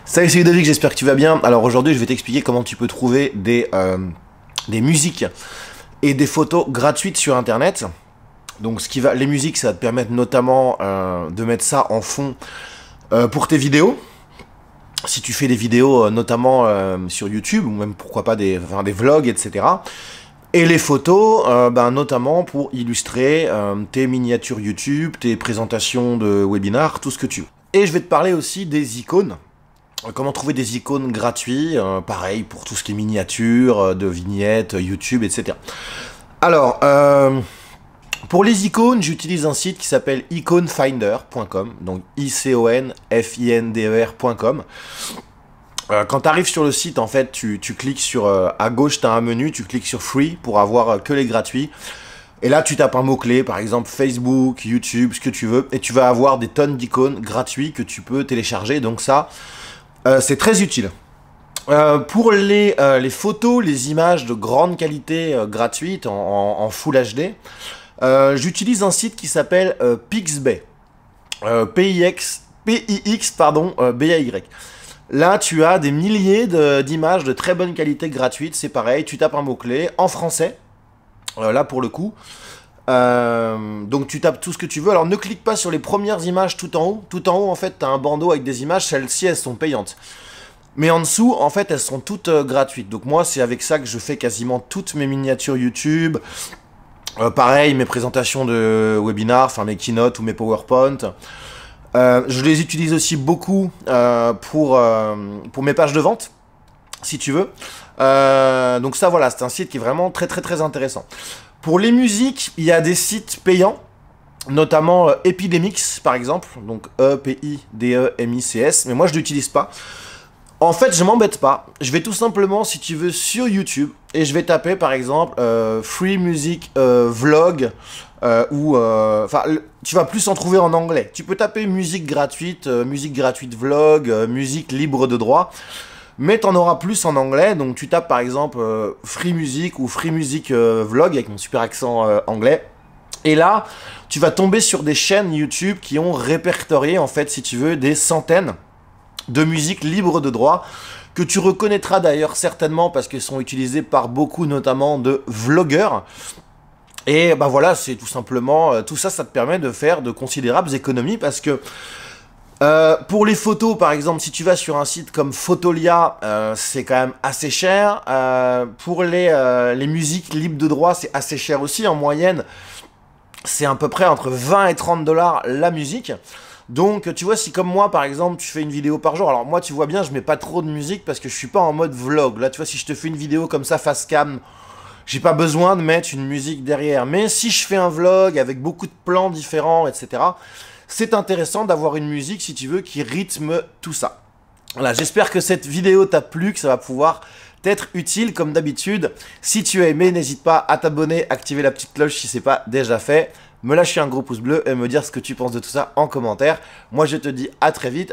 Salut, c'est Ludovic, j'espère que tu vas bien. Alors aujourd'hui, je vais t'expliquer comment tu peux trouver des musiques et des photos gratuites sur Internet. Donc les musiques, ça va te permettre notamment de mettre ça en fond pour tes vidéos. Si tu fais des vidéos notamment sur YouTube, ou même pourquoi pas des vlogs, etc. Et les photos, notamment pour illustrer tes miniatures YouTube, tes présentations de webinars, tout ce que tu veux. Et je vais te parler aussi des icônes. Comment trouver des icônes gratuits, pareil pour tout ce qui est miniatures, de vignettes, YouTube, etc. Alors, pour les icônes, j'utilise un site qui s'appelle iconfinder.com, donc iconfinder.com. Quand tu arrives sur le site, en fait, tu cliques sur, à gauche, tu as un menu, tu cliques sur Free pour avoir que les gratuits. Et là, tu tapes un mot-clé, par exemple Facebook, YouTube, ce que tu veux, et tu vas avoir des tonnes d'icônes gratuits que tu peux télécharger. Donc ça, c'est très utile. Pour les photos, les images de grande qualité gratuites en Full HD, j'utilise un site qui s'appelle Pixbay. P-I-X, B-A-Y. Là, tu as des milliers d'images de très bonne qualité gratuites. C'est pareil, tu tapes un mot-clé en français. Là, pour le coup. Donc, tu tapes tout ce que tu veux. Alors, ne clique pas sur les premières images tout en haut. Tout en haut, en fait, tu as un bandeau avec des images. Celles-ci, elles sont payantes. Mais en dessous, en fait, elles sont toutes gratuites. Donc, moi, c'est avec ça que je fais quasiment toutes mes miniatures YouTube. Pareil, mes présentations de webinars, enfin mes keynotes ou mes PowerPoint. Je les utilise aussi beaucoup pour mes pages de vente, si tu veux. Donc ça, voilà, c'est un site qui est vraiment très intéressant. Pour les musiques, il y a des sites payants, notamment Epidemics, par exemple. Donc E-P-I-D-E-M-I-C-S. Mais moi, je ne l'utilise pas. En fait, je m'embête pas. Je vais tout simplement, si tu veux, sur YouTube et je vais taper, par exemple, Free Music Vlog tu vas plus en trouver en anglais. Tu peux taper musique gratuite vlog, musique libre de droit, mais tu en auras plus en anglais. Donc tu tapes par exemple Free Music ou Free Music Vlog avec mon super accent anglais. Et là, tu vas tomber sur des chaînes YouTube qui ont répertorié, en fait, si tu veux, des centaines de musiques libres de droit, que tu reconnaîtras d'ailleurs certainement parce qu'elles sont utilisées par beaucoup, notamment de vlogueurs. Et bah voilà, c'est tout simplement, tout ça, ça te permet de faire de considérables économies parce que pour les photos, par exemple, si tu vas sur un site comme Fotolia, c'est quand même assez cher. Pour les musiques libres de droit, c'est assez cher aussi. En moyenne, c'est à peu près entre 20 et 30 $ la musique. Donc, tu vois, si comme moi, par exemple, tu fais une vidéo par jour, alors moi, tu vois bien, je mets pas trop de musique parce que je suis pas en mode vlog. Là, tu vois, si je te fais une vidéo comme ça, face cam, j'ai pas besoin de mettre une musique derrière. Mais si je fais un vlog avec beaucoup de plans différents, etc., c'est intéressant d'avoir une musique, si tu veux, qui rythme tout ça. Voilà, j'espère que cette vidéo t'a plu, que ça va pouvoir t'être utile comme d'habitude. Si tu as aimé, n'hésite pas à t'abonner, activer la petite cloche si c'est pas déjà fait, me lâcher un gros pouce bleu et me dire ce que tu penses de tout ça en commentaire. Moi, je te dis à très vite.